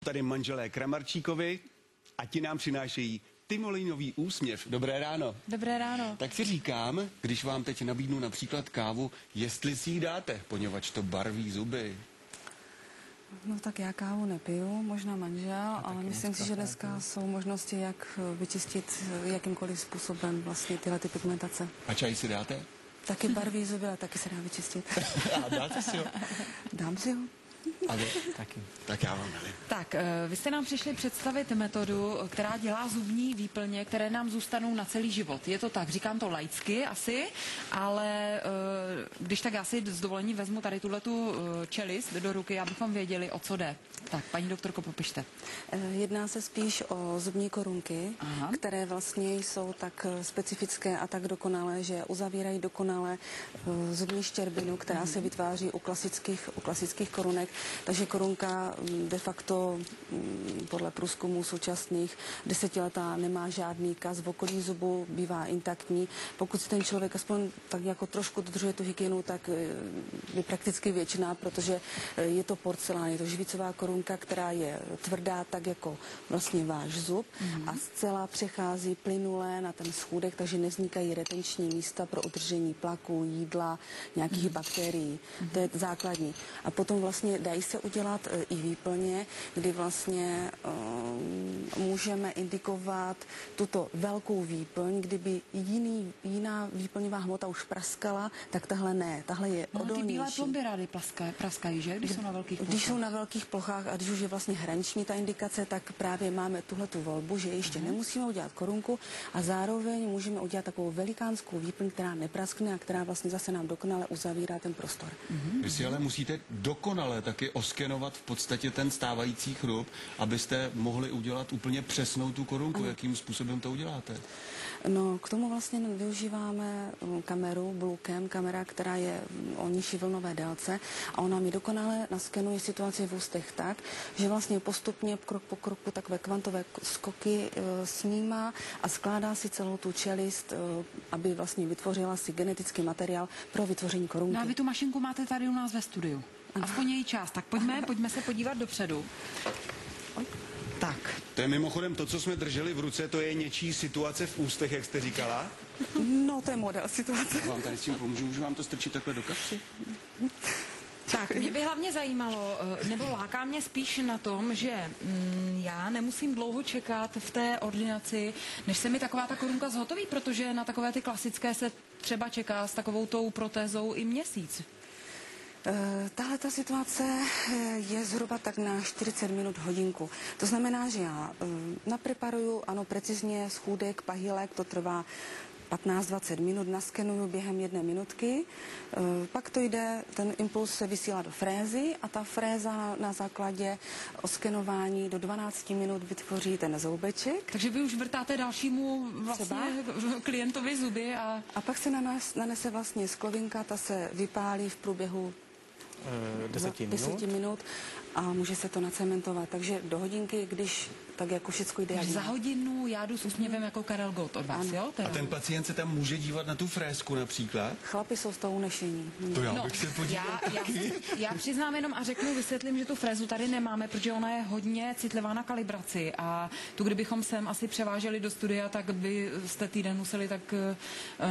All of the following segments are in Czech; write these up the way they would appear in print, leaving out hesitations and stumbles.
Tady manželé Kramarčíkovi a ti nám přinášejí tymolinový úsměv. Dobré ráno. Dobré ráno. Tak si říkám, když vám teď nabídnu například kávu, jestli si ji dáte, poněvadž to barví zuby. No tak já kávu nepiju, možná manžel, ale myslím si, že dneska jsou možnosti, jak vyčistit jakýmkoliv způsobem vlastně tyhle ty pigmentace. A čaj si dáte? Taky barví zuby, ale taky se dá vyčistit. A dáte si ho? Dám si ho. A vy? Taky. Tak já vám dali. Tak, vy jste nám přišli představit metodu, která dělá zubní výplně, které nám zůstanou na celý život. Je to tak, říkám to laicky asi, ale když tak já si s dovolením vezmu tady tuhletu čelist do ruky, abychom věděli, o co jde. Tak, paní doktorko, popište. Jedná se spíš o zubní korunky, Aha. které vlastně jsou tak specifické a tak dokonalé, že uzavírají dokonale zubní štěrbinu, která se vytváří u klasických korunek. Takže korunka de facto podle průzkumů současných 10letá nemá žádný kaz, v okolí zubu bývá intaktní. Pokud si ten člověk aspoň tak jako trošku dodržuje tu hygienu, tak je prakticky věčná, protože je to porcelán, je to žvicová korunka, která je tvrdá tak jako vlastně váš zub a zcela přechází plynulé na ten schůdek, takže nevznikají retenční místa pro udržení plaku, jídla, nějakých bakterií. To je základní. A potom vlastně dají se udělat i výplně, kdy vlastně můžeme indikovat tuto velkou výplň, kdyby jiná výplňová hmota už praskala, tak tahle ne, tahle je odolnější. Ty bílé plomby rády praskají, že? Když jsou na velkých plochách. Když jsou na velkých plochách a když už je vlastně hraniční ta indikace, tak právě máme tuhletu volbu, že ještě nemusíme udělat korunku a zároveň můžeme udělat takovou velikánskou výplň, která nepraskne a která vlastně zase nám dokonale uzavírá ten prostor. Vy si ale musíte dokonale taky oskenovat v podstatě ten stávající chrup, abyste mohli udělat úplně přesnou tu korunku. Jakým způsobem to uděláte? No, k tomu vlastně využíváme kameru, Bluecam, kamera, která je o nižší vlnové délce a ona mi dokonale naskenuje situaci v ústech tak, že vlastně postupně krok po kroku takové kvantové skoky snímá a skládá si celou tu čelist, aby vlastně vytvořila si genetický materiál pro vytvoření korunky. No a vy tu mašinku máte tady u nás ve studiu. Aspoň její část. Tak pojďme se podívat dopředu. Tak. To je mimochodem to, co jsme drželi v ruce, to je něčí situace v ústech, jak jste říkala? No, to je model situace. Vám tady s tím pomůžu, můžu vám to strčit takhle do kapsy? Tak, mě by hlavně zajímalo, nebo láká mě spíš na tom, že já nemusím dlouho čekat v té ordinaci, než se mi taková ta korunka zhotoví, protože na takové ty klasické se třeba čeká s takovou tou protézou i měsíc. Tahle ta situace je zhruba tak na 40 minut hodinku. To znamená, že já napreparuju, ano, precizně schůdek, pahýlek, to trvá 15-20 minut, naskenuju během 1 minutky, pak to jde, ten impuls se vysílá do frézy a ta fréza na základě oskenování do 12 minut vytvoří ten zoubeček. Takže vy už vrtáte dalšímu vlastně klientovi zuby a pak se nanese vlastně sklovinka, ta se vypálí v průběhu 10 minut a může se to nacementovat. Takže do hodinky, když tak jako všechno jde. Za hodinu já jdu s úsměvem jako Karel Gott od vás, jo? A ten pacient se tam může dívat na tu frézku například? Chlapi jsou z toho unešení. To já bych se podíval já přiznám jenom a vysvětlím, že tu frézu tady nemáme, protože ona je hodně citlivá na kalibraci a tu, kdybychom sem asi převáželi do studia, tak byste týden museli tak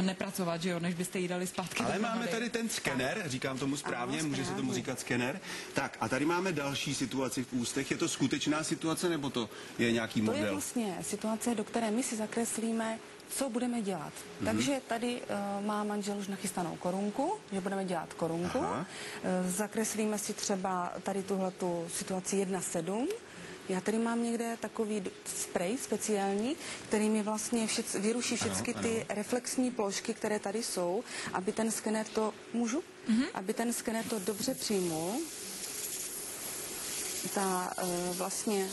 nepracovat, že jo, než byste jí dali zpátky. Ale máme tady ten skener, říkám tomu správně, může se tomu říkat skener. Tak a tady máme další situaci v ústech. Je to skutečná situace, nebo to je nějaký model? To je vlastně situace, do které my si zakreslíme, co budeme dělat. Takže tady má manžel už nachystanou korunku, že budeme dělat korunku. Zakreslíme si třeba tady tuhletu situaci 1.7. Já tady mám někde takový sprej speciální, který mi vlastně vyruší všechny ty reflexní plošky, které tady jsou, aby ten skener to, aby ten skener to dobře přijmul.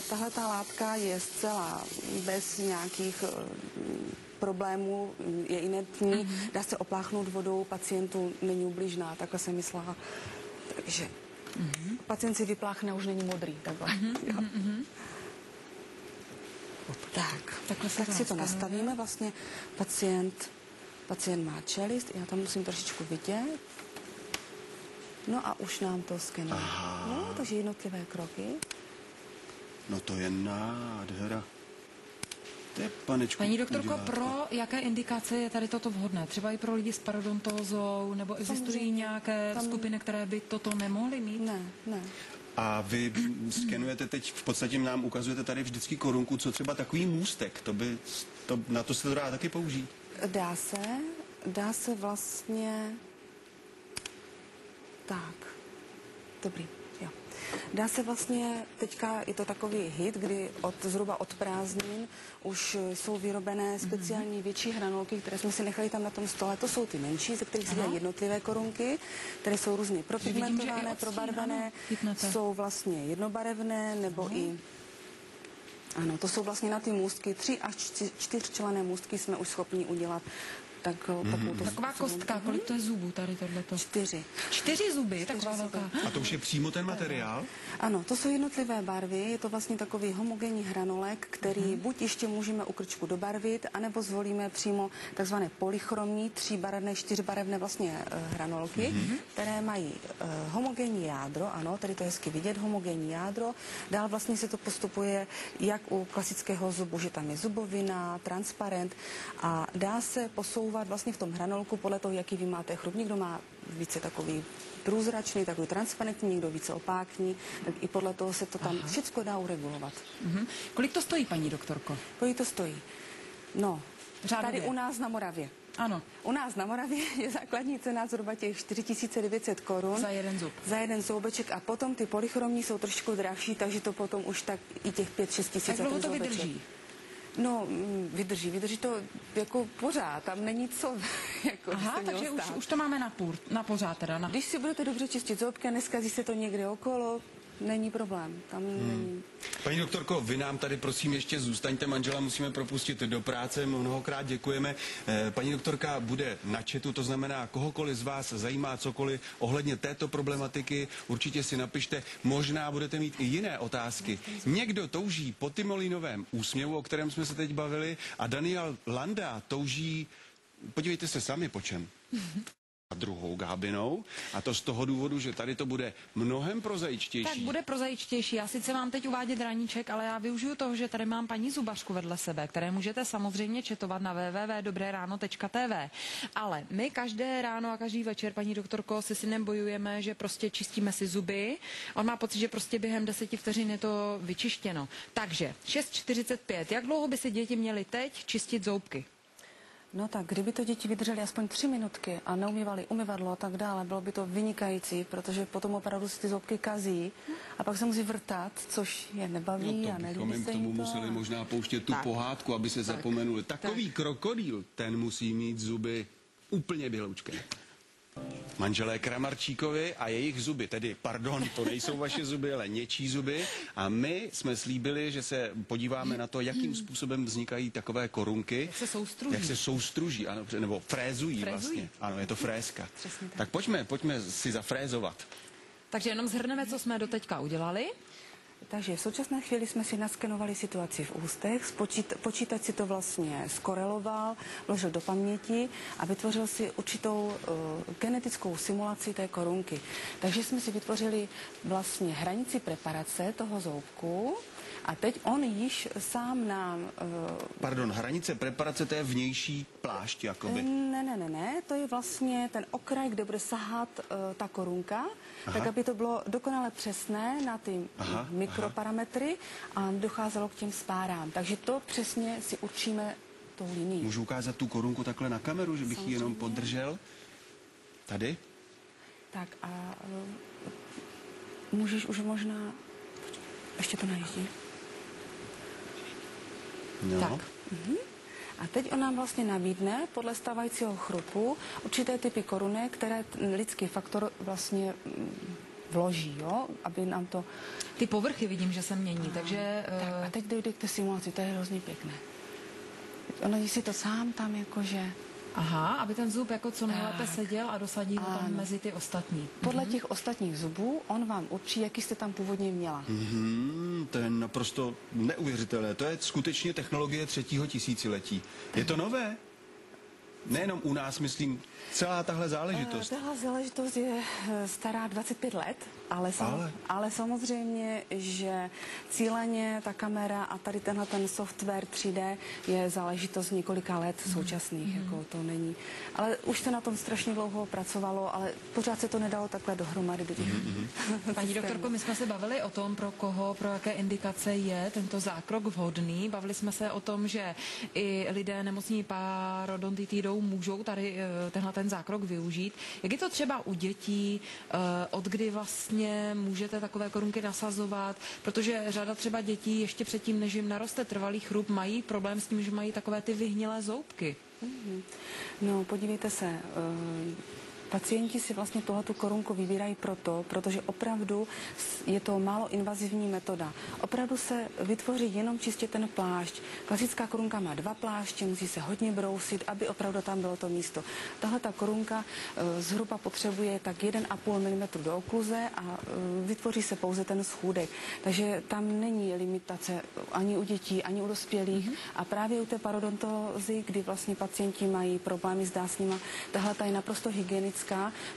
Tahleta látka je zcela bez nějakých problémů, je inertní, dá se opláchnout vodou, pacientu není ubližná, takhle jsem myslela. Takže pacient si vypláchne, už není modrý. Takhle. Tak si to nastavíme. Vlastně pacient má čelist, já tam musím trošičku vidět. No a už nám to skenuje. No, takže jednotlivé kroky. No to je nádhera. To je, panečku, Paní doktorko, udělátko. pro jaké indikace je tady toto vhodné? Třeba i pro lidi s parodontózou, nebo existují Samozřejmě. nějaké Tam- skupiny, které by toto nemohly mít? Ne. A vy skenujete teď, v podstatě nám ukazujete tady vždycky korunku, co třeba takový můstek, na to se to dá taky použít. Dá se vlastně tak. Dobrý, jo. Dá se vlastně, teďka je to takový hit, kdy zhruba od prázdnin už jsou vyrobené speciální větší hranolky, které jsme si nechali tam na tom stole. To jsou ty menší, ze kterých se dělají jednotlivé korunky, které jsou různě vidím, že i propigmentované, odstín, probarvené, ano, chytnete. jsou vlastně jednobarevné, nebo i ano, to jsou vlastně na ty můstky, 3 až 4členné můstky jsme už schopni udělat. Taková kostka, kolik to je zubů tady tohleto? 4. 4 zuby, taková zuby. velká. A to už je přímo ten materiál? Ano, to jsou jednotlivé barvy, je to vlastně takový homogenní hranolek, který buď ještě můžeme u krčku dobarvit, anebo zvolíme přímo takzvané polychromní, 3barevné, 4barevné vlastně hranolky, které mají homogenní jádro, ano, tady to je hezky vidět, homogenní jádro. Dál vlastně se to postupuje jak u klasického zubu, že tam je zubovina, transparent a dá se posouvat vlastně v tom hranolku podle toho, jaký vy máte chrup. Někdo má více takový průzračný, takový transparentní, někdo více opákní, tak i podle toho se to tam všechno dá uregulovat. Kolik to stojí, paní doktorko? Kolik to stojí? No, Řádově. tady u nás na Moravě. Ano, U nás na Moravě je základní cena zhruba těch 4900 korun. za jeden zub. Za jeden zoubeček a potom ty polychromní jsou trošku drahší, takže to potom už tak i těch 5-6 tisíc Jak za dlouho ten to zoubeček. vydrží? No, vydrží to jako pořád, tam není co jako Aha, by se mělo takže stát. už to máme na pořád teda. Když si budete dobře čistit zobky a neskazí se to někde okolo, není problém, tam není. Paní doktorko, vy nám tady prosím ještě zůstaňte, manžela musíme propustit do práce, mnohokrát děkujeme. Paní doktorka bude na chatu, to znamená, kohokoliv z vás zajímá cokoliv ohledně této problematiky, určitě si napište, možná budete mít i jiné otázky. Někdo touží po tymolinovém úsměvu, o kterém jsme se teď bavili, a Daniel Landa touží, podívejte se sami po čem. A druhou gábinou, a to z toho důvodu, že tady to bude mnohem prozaičtější. Tak bude prozaičtější. Já sice mám teď uvádět raníček, ale já využiju toho, že tady mám paní zubařku vedle sebe, které můžete samozřejmě četovat na www.dobrerano.tv. Ale my každé ráno a každý večer, paní doktorko, se synem bojujeme, že prostě čistíme si zuby. On má pocit, že prostě během 10 vteřin je to vyčištěno. Takže 6:45. Jak dlouho by si děti měly teď čistit zoubky? No tak, kdyby to děti vydržely aspoň 3 minutky a neumývali umyvadlo a tak dále, bylo by to vynikající, protože potom opravdu si ty zobky kazí a pak se musí vrtat, což je nebaví No a to bychom nelíbí jim k se tomu jim to. museli možná pouštět tu Tak. pohádku, aby se zapomenuli. Takový krokodýl, ten musí mít zuby úplně běloučké. Manželé Kramarčíkovi a jejich zuby, tedy, pardon, to nejsou vaše zuby, ale něčí zuby. A my jsme slíbili, že se podíváme na to, jakým způsobem vznikají takové korunky. Jak se soustruží. Jak se soustruží, ano, nebo frézují vlastně. Ano, je to frézka. Přesně tak. Tak pojďme si zafrézovat. Takže jenom zhrneme, co jsme doteďka udělali. Takže v současné chvíli jsme si naskenovali situaci v ústech, počítač si to vlastně skoreloval, vložil do paměti a vytvořil si určitou genetickou simulaci té korunky. Takže jsme si vytvořili vlastně hranici preparace toho zoubku a teď on již sám nám... Pardon, hranice preparace, to je vnější plášť, jakoby. Ne, to je vlastně ten okraj, kde bude sahat ta korunka, tak aby to bylo dokonale přesné na ty mikroparametry a docházelo k těm spárám. Takže to přesně si určíme tou linií. Můžu ukázat tu korunku takhle na kameru, že bych ji jenom podržel? Tady? Tak a můžeš už možná... Ještě to najíždí. No. Tak. A teď on nám vlastně nabídne podle stávajícího chrupu určité typy korunek, které ten lidský faktor vlastně vloží, jo, aby nám to... Ty povrchy vidím, že se mění, takže... Tak a teď dojde k té simulaci, to je hrozně pěkné. On si to sám tam jakože... Aha, aby ten zub jako co nejlépe seděl a dosadí ho tam Ano. mezi ty ostatní. Podle těch ostatních zubů on vám určí, jaký jste tam původně měla. To je naprosto neuvěřitelné. To je skutečně technologie 3. tisíciletí. Je to nové? Nejenom u nás, myslím, celá tahle záležitost. Tahle záležitost je stará 25 let. Ale samozřejmě, že cíleně ta kamera a tady tenhle ten software 3D je záležitost několika let současných, jako to není. Ale už se na tom strašně dlouho pracovalo, ale pořád se to nedalo takhle dohromady do těch Paní doktorko, my jsme se bavili o tom, pro koho, pro jaké indikace je tento zákrok vhodný. Bavili jsme se o tom, že i lidé nemocní parodontitidou můžou tady tenhle ten zákrok využít. Jak je to třeba u dětí, od kdy vlastně můžete takové korunky nasazovat, protože řada třeba dětí ještě předtím, než jim naroste trvalý chrup, mají problém s tím, že mají takové ty vyhnilé zoubky. No, podívejte se, pacienti si vlastně tuhletu korunku vybírají protože opravdu je to málo invazivní metoda. Opravdu se vytvoří jenom čistě ten plášť. Klasická korunka má 2 pláště, musí se hodně brousit, aby opravdu tam bylo to místo. Tahle ta korunka zhruba potřebuje tak 1,5 mm do okluze a vytvoří se pouze ten schůdek. Takže tam není limitace ani u dětí, ani u dospělých. A právě u té parodontózy, kdy vlastně pacienti mají problémy s dásněma, tahle ta je naprosto hygienická,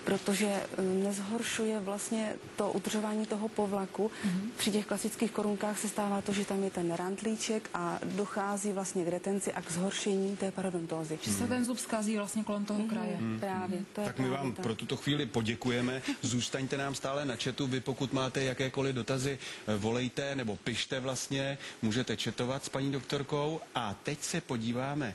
protože nezhoršuje vlastně to udržování toho povlaku. Při těch klasických korunkách se stává to, že tam je ten rantlíček a dochází vlastně k retenci a k zhoršení té parodontózy. Že se ten zub zkazí vlastně kolem toho kraje. Právě. To je tak my vám pro tuto chvíli poděkujeme. Zůstaňte nám stále na chatu. Vy pokud máte jakékoliv dotazy, volejte nebo pište vlastně. Můžete chatovat s paní doktorkou. A teď se podíváme